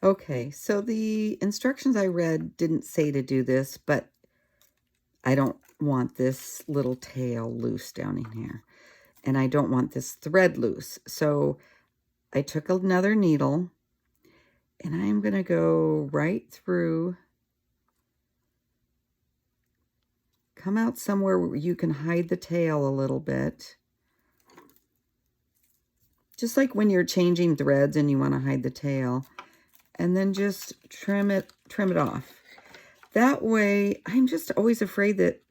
Okay, so the instructions I read didn't say to do this, but I don't want this little tail loose down in here. And I don't want this thread loose. So I took another needle and I'm going to go right through, come out somewhere where you can hide the tail a little bit. Just like when you're changing threads and you want to hide the tail. And then just trim it off. That way, I'm just always afraid that,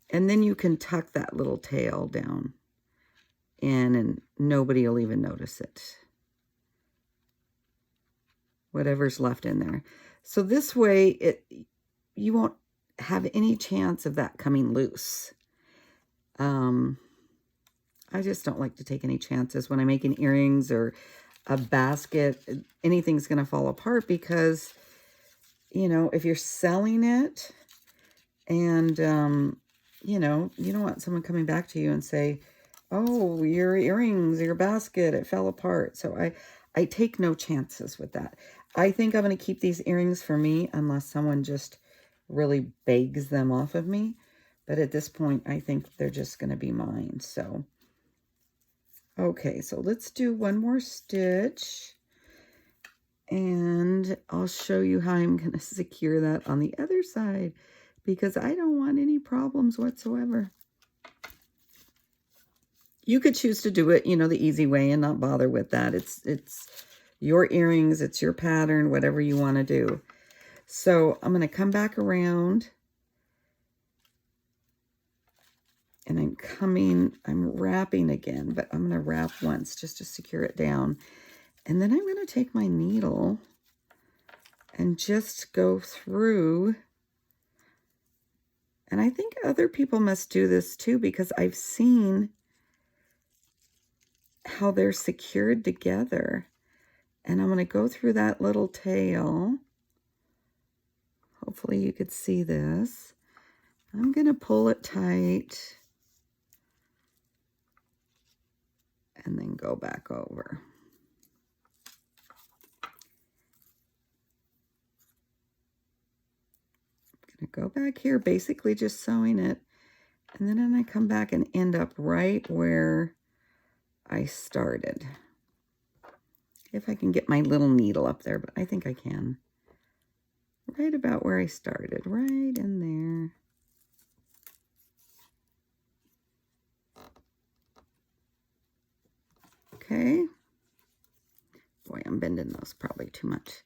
and then you can tuck that little tail down in and nobody will even notice it. Whatever's left in there. So this way, you won't have any chance of that coming loose. I just don't like to take any chances when I'm making earrings or a basket. Anything's going to fall apart because, you know, if you're selling it and, you know, you don't want someone coming back to you and say, oh, your earrings, your basket, it fell apart. So I take no chances with that. I think I'm going to keep these earrings for me unless someone just really begs them off of me. But at this point, I think they're just going to be mine. So, okay, so let's do one more stitch. And I'll show you how I'm going to secure that on the other side because I don't want any problems whatsoever. You could choose to do it, you know, the easy way and not bother with that. It's your earrings, it's your pattern, whatever you want to do. So I'm going to come back around and I'm wrapping again, but I'm going to wrap once just to secure it down. And then I'm going to take my needle and just go through. And I think other people must do this too because I've seen how they're secured together. And I'm going to go through that little tail. Hopefully you could see this. I'm going to pull it tight and then go back over. I'm going to go back here, basically just sewing it. And then I come back and end up right where I started. If I can get my little needle up there, but I think I can. Right about where I started, right in there. Okay. Boy, I'm bending those probably too much.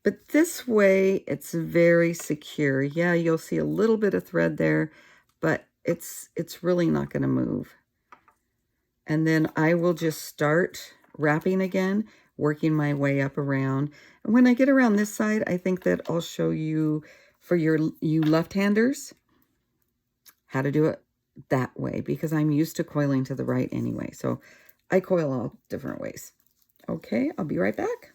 But this way, it's very secure. Yeah, you'll see a little bit of thread there, but it's really not going to move. And then I will just start wrapping again, working my way up around. And when I get around this side, I think that I'll show you, for you left-handers, how to do it that way, because I'm used to coiling to the right anyway. So I coil all different ways. Okay, I'll be right back.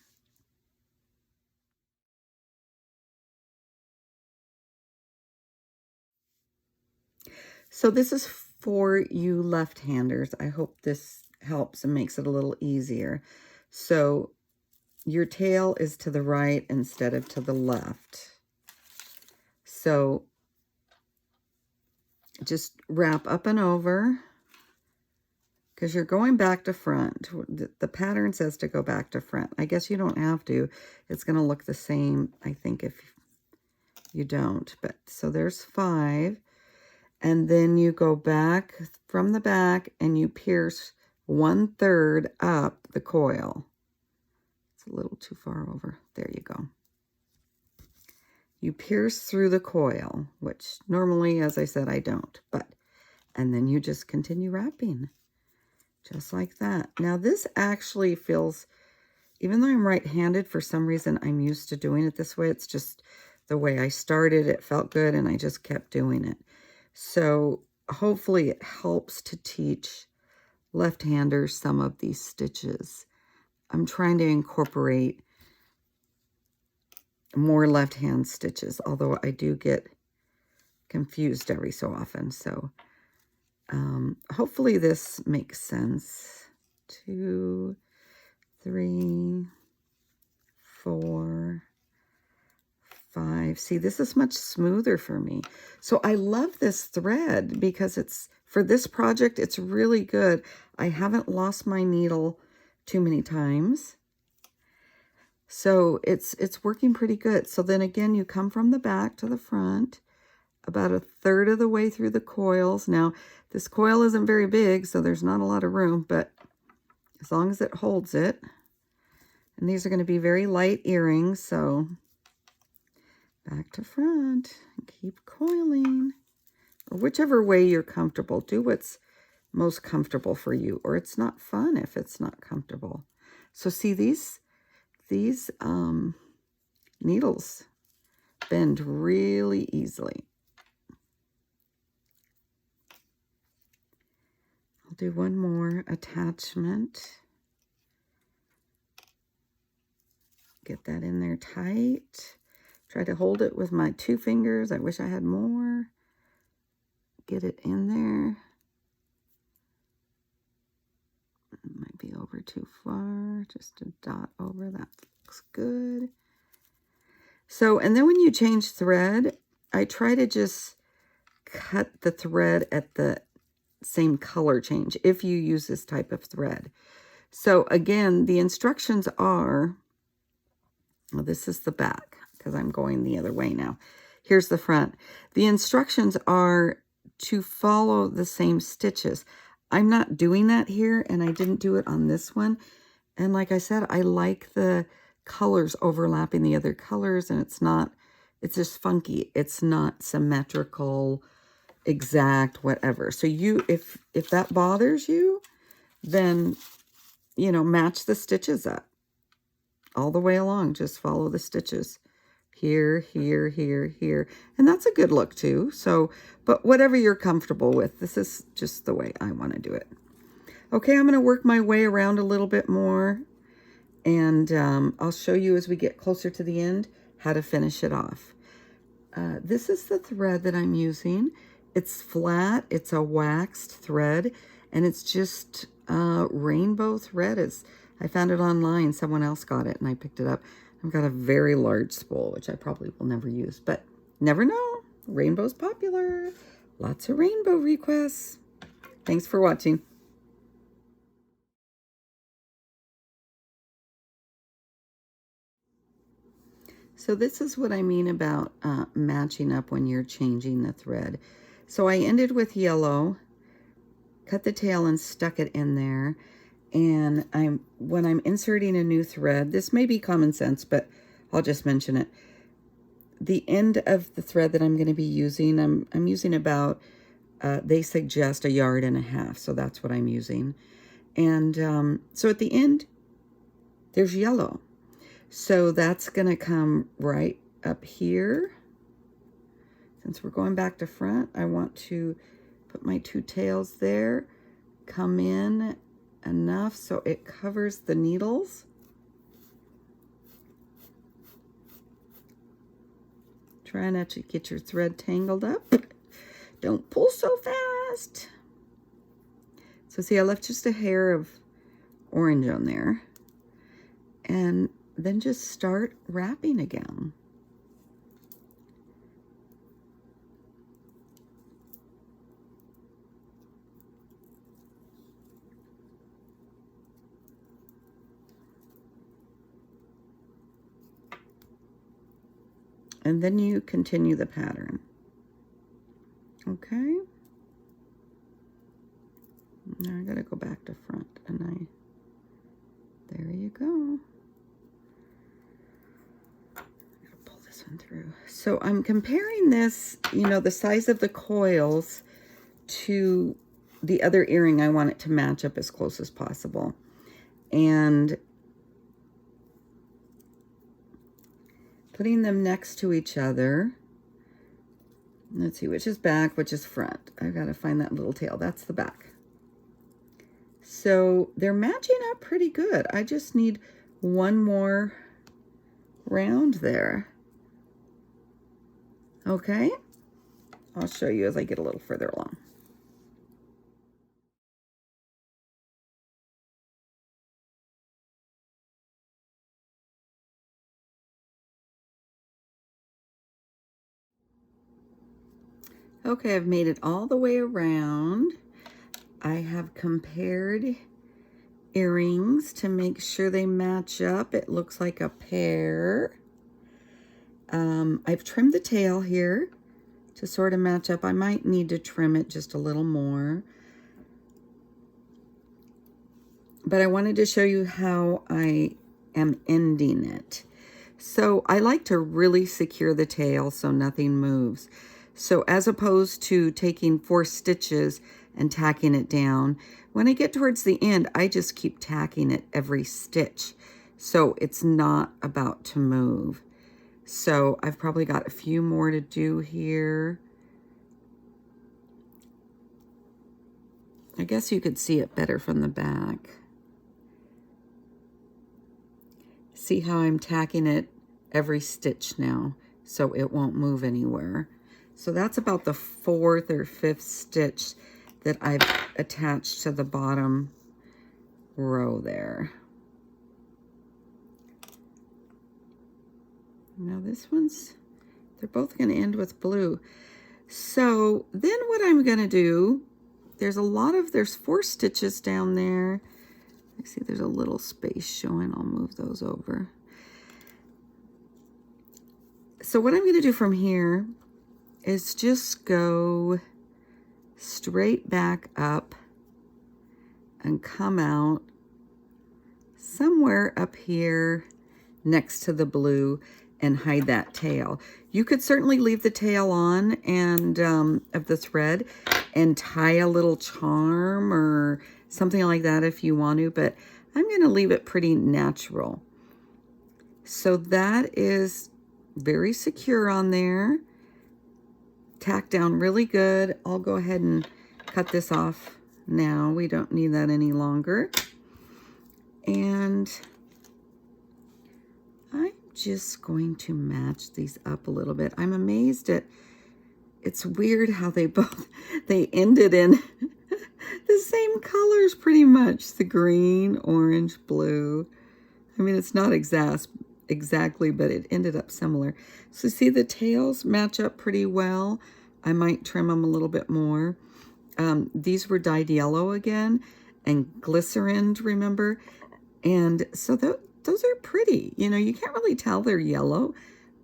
So this is for you left-handers. I hope this helps and makes it a little easier. So your tail is to the right instead of to the left. So just wrap up and over because you're going back to front. The pattern says to go back to front. I guess you don't have to. It's going to look the same, I think, if you don't. But so there's 5. And then you go back from the back and you pierce 1/3 up the coil. It's a little too far over. There you go. You pierce through the coil, which normally, as I said, I don't. And then you just continue wrapping, just like that. Now this actually feels, even though I'm right-handed, for some reason I'm used to doing it this way. It's just the way I started. It felt good and I just kept doing it. So hopefully it helps to teach left-handers some of these stitches. I'm trying to incorporate more left-hand stitches, although I do get confused every so often. So hopefully this makes sense. 2, 3, See, this is much smoother for me. So I love this thread because it's, for this project, it's really good. I haven't lost my needle too many times. So it's working pretty good. So then again, you come from the back to the front, about a third of the way through the coils. Now, this coil isn't very big, so there's not a lot of room, but as long as it holds it. And these are going to be very light earrings, so back to front, and keep coiling. Or whichever way you're comfortable. Do what's most comfortable for you, or it's not fun if it's not comfortable. So see, these needles bend really easily. I'll do one more attachment. Get that in there tight. Try to hold it with my 2 fingers. I wish I had more. Get it in there. It might be over too far. Just a dot over. That looks good. So, and then when you change thread, I try to just cut the thread at the same color change if you use this type of thread. So again, the instructions are, well, this is the back because I'm going the other way now. Here's the front. The instructions are to follow the same stitches. I'm not doing that here, and I didn't do it on this one. And like I said, I like the colors overlapping the other colors, and it's just funky. It's not symmetrical, exact, whatever. So if that bothers you, then, you know, match the stitches up all the way along. Just follow the stitches. Here, here, here, here. And that's a good look too. So, but whatever you're comfortable with, this is just the way I want to do it. Okay, I'm going to work my way around a little bit more. And I'll show you as we get closer to the end how to finish it off. This is the thread that I'm using. It's flat. It's a waxed thread. And it's just rainbow thread. I found it online. Someone else got it and I picked it up. I've got a very large spool, which I probably will never use, but never know. Rainbow's popular. Lots of rainbow requests. Thanks for watching. So this is what I mean about matching up when you're changing the thread. So I ended with yellow, cut the tail and stuck it in there. And when I'm inserting a new thread, this may be common sense, but I'll just mention it. The end of the thread that I'm going to be using, I'm using about, they suggest 1.5 yards, so that's what I'm using. And so at the end, there's yellow. So that's going to come right up here. Since we're going back to front, I want to put my 2 tails there, come in enough so it covers the needles. Try not to get your thread tangled up. Don't pull so fast. So see, I left just a hair of orange on there. And then just start wrapping again. And then you continue the pattern. Okay. Now I gotta go back to front, and there you go. I gotta pull this one through. So I'm comparing this, you know, the size of the coils to the other earring. I want it to match up as close as possible. And putting them next to each other. Let's see, which is back, which is front. I've got to find that little tail. That's the back. So they're matching up pretty good. I just need one more round there. Okay. I'll show you as I get a little further along. Okay, I've made it all the way around. I have compared earrings to make sure they match up. It looks like a pair. I've trimmed the tail here to sort of match up. I might need to trim it just a little more. But I wanted to show you how I am ending it. So I like to really secure the tail so nothing moves. So as opposed to taking 4 stitches and tacking it down, when I get towards the end, I just keep tacking it every stitch. So it's not about to move. So I've probably got a few more to do here. I guess you could see it better from the back. See how I'm tacking it every stitch now, so it won't move anywhere. So that's about the 4th or 5th stitch that I've attached to the bottom row there. Now this one's, they're both going to end with blue. So then what I'm going to do, there's 4 stitches down there. I see there's a little space showing. I'll move those over. So what I'm going to do from here is just go straight back up and come out somewhere up here next to the blue and hide that tail. You could certainly leave the tail on and of the thread and tie a little charm or something like that if you want to, but I'm going to leave it pretty natural. So that is very secure on there. Tacked down really good. I'll go ahead and cut this off now. We don't need that any longer. And I'm just going to match these up a little bit. I'm amazed at, it's weird how they ended in the same colors pretty much. The green, orange, blue. I mean, it's not exactly, but it ended up similar. So see, the tails match up pretty well. I might trim them a little bit more. These were dyed yellow again and glycerined, remember? And so those are pretty. You know, you can't really tell they're yellow,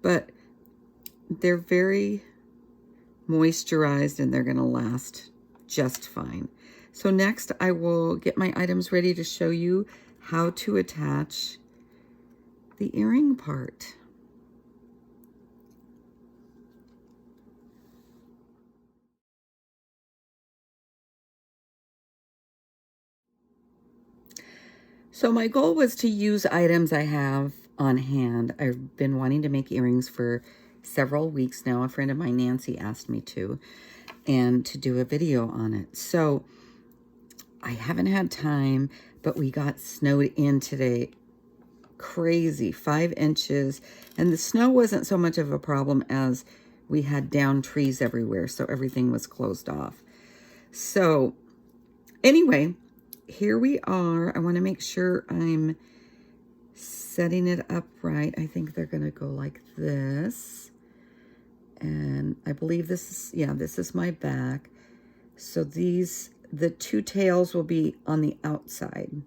but they're very moisturized and they're going to last just fine. So next I will get my items ready to show you how to attach the earring part. So my goal was to use items I have on hand. I've been wanting to make earrings for several weeks now. A friend of mine, Nancy, asked me to, and to do a video on it. So I haven't had time, but we got snowed in today. Crazy, 5 inches. And the snow wasn't so much of a problem as we had down trees everywhere, so everything was closed off. So anyway, here we are. I want to make sure I'm setting it up right. I think they're going to go like this. And I believe this is, yeah, this is my back. So these, the 2 tails will be on the outside.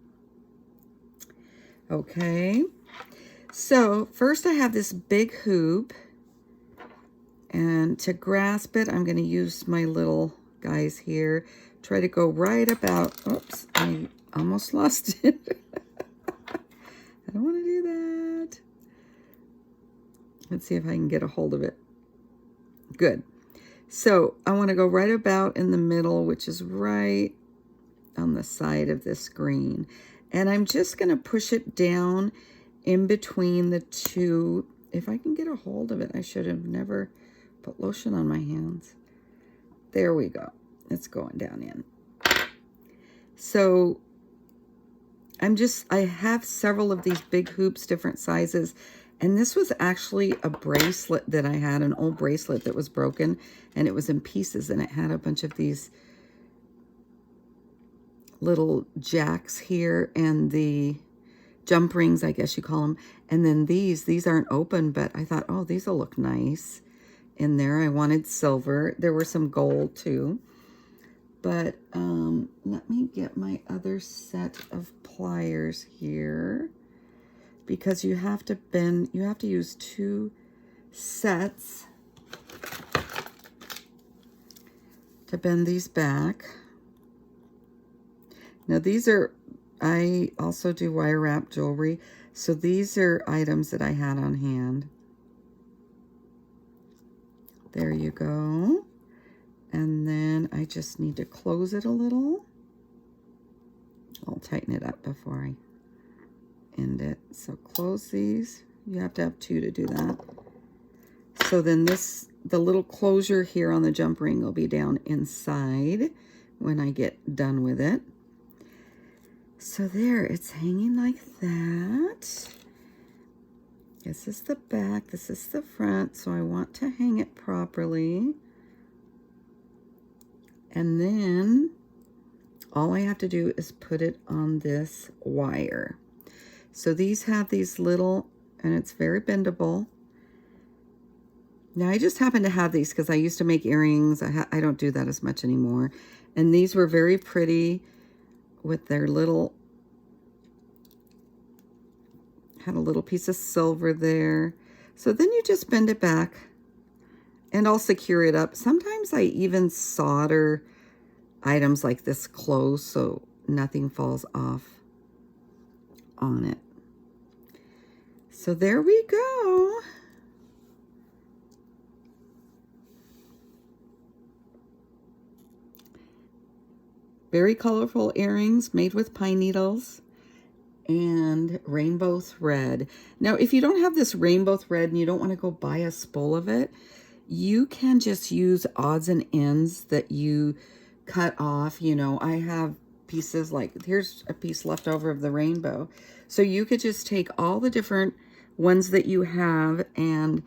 Okay. So first I have this big hoop. And to grasp it, I'm going to use my little guys here. Try to go right about, oops, I almost lost it. I don't want to do that. Let's see if I can get a hold of it. Good. So I want to go right about in the middle, which is right on the side of this green. And I'm just going to push it down in between the 2. If I can get a hold of it, I should have never put lotion on my hands. There we go. It's going down in. So I have several of these big hoops, different sizes. And this was actually a bracelet that I had, an old bracelet that was broken. And it was in pieces. And it had a bunch of these little jacks here. And the jump rings, I guess you call them. And then these aren't open. But I thought, oh, these will look nice. in there. I wanted silver. There were some gold too. But let me get my other set of pliers here, because you have to bend, you have to use 2 sets to bend these back. Now these are, I also do wire wrap jewelry, so these are items that I had on hand. There you go. And then I just need to close it a little. I'll tighten it up before I end it. So close these. You have to have 2 to do that. So then this, the little closure here on the jump ring will be down inside when I get done with it. So there, it's hanging like that. This is the back, this is the front, so I want to hang it properly. And then all I have to do is put it on this wire. So these have these little, and it's very bendable. Now I just happen to have these because I used to make earrings. I don't do that as much anymore. And these were very pretty with their little, had a little piece of silver there. So then you just bend it back and I'll secure it up. Sometimes I even solder items like this close so nothing falls off on it. So there we go. Very colorful earrings made with pine needles and rainbow thread. Now, if you don't have this rainbow thread and you don't want to go buy a spool of it, you can just use odds and ends that you cut off. You know, I have pieces like, here's a piece left over of the rainbow. So you could just take all the different ones that you have and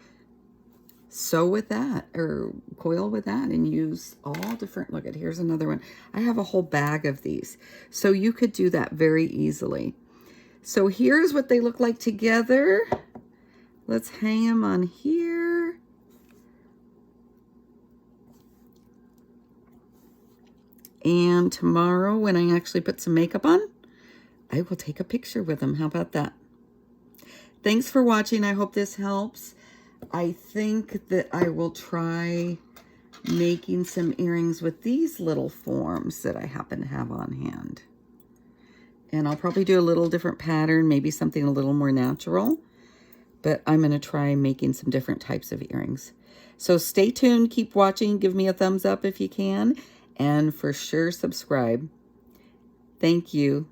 sew with that or coil with that and use all different, look at, here's another one. I have a whole bag of these. So you could do that very easily. So here's what they look like together. Let's hang them on here. And tomorrow when I actually put some makeup on, I will take a picture with them. How about that? Thanks for watching. I hope this helps. I think that I will try making some earrings with these little forms that I happen to have on hand. And I'll probably do a little different pattern, maybe something a little more natural. But I'm going to try making some different types of earrings. So stay tuned, keep watching, give me a thumbs up if you can, and for sure subscribe. Thank you.